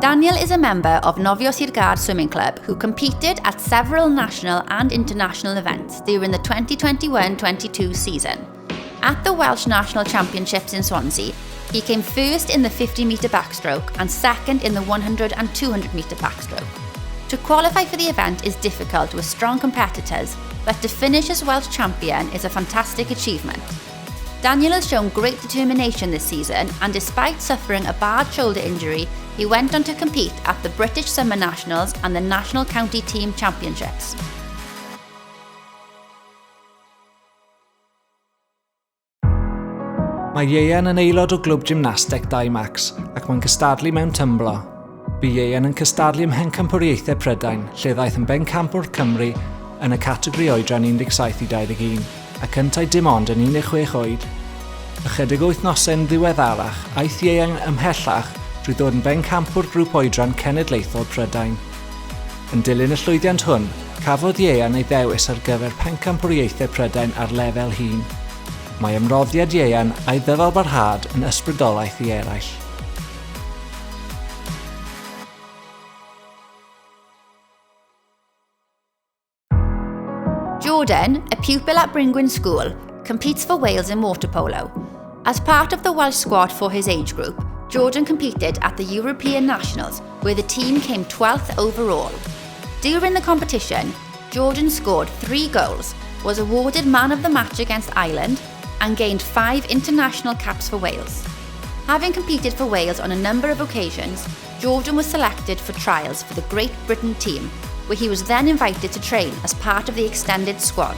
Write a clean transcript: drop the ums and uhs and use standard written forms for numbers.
Daniel is a member of Nofio Sir Gâr Swimming Club who competed at several national and international events during the 2021-22 season. At the Welsh National Championships in Swansea, he came first in the 50-metre backstroke and second in the 100 and 200-metre backstroke. To qualify for the event is difficult with strong competitors, but to finish as Welsh champion is a fantastic achievement. Daniel has shown great determination this season, and despite suffering a bad shoulder injury, he went on to compete at the British Summer Nationals and the National County Team Championships. Mae Ieuan yn aelod o glwb gymnasteg 2 Max ac mae'n cystadlu mewn tymblo. Bu Ieuan yn cystadlu ym Mhencampwriaethau Prydain, lle ddaeth yn bencampwr Cymru yn y categori oedran 17 i 21, ac yntau dim ond yn 16 oed. Ychydig wythnosau'n ddiweddarach, aeth Ieuan ymhellach drwy ddod yn bencampwr grŵp oedran cenedlaethol Prydain. Yn dilyn y llwyddiant hwn, cafodd Ieuan ei ddewis ar gyfer pencampwriaethau Prydain ar lefel hun. Mae ymroddiad Ieuan a'i ddyfalbarhad yn ysbrydolaeth i eraill. Jordan, a pupil at Bryngwyn School, competes for Wales in water polo. As part of the Welsh squad for his age group, Jordan competed at the European Nationals, where the team came 12th overall. During the competition, Jordan scored 3 goals, was awarded Man of the Match against Ireland, and gained 5 international caps for Wales. Having competed for Wales on a number of occasions, Jordan was selected for trials for the Great Britain team, where he was then invited to train as part of the extended squad.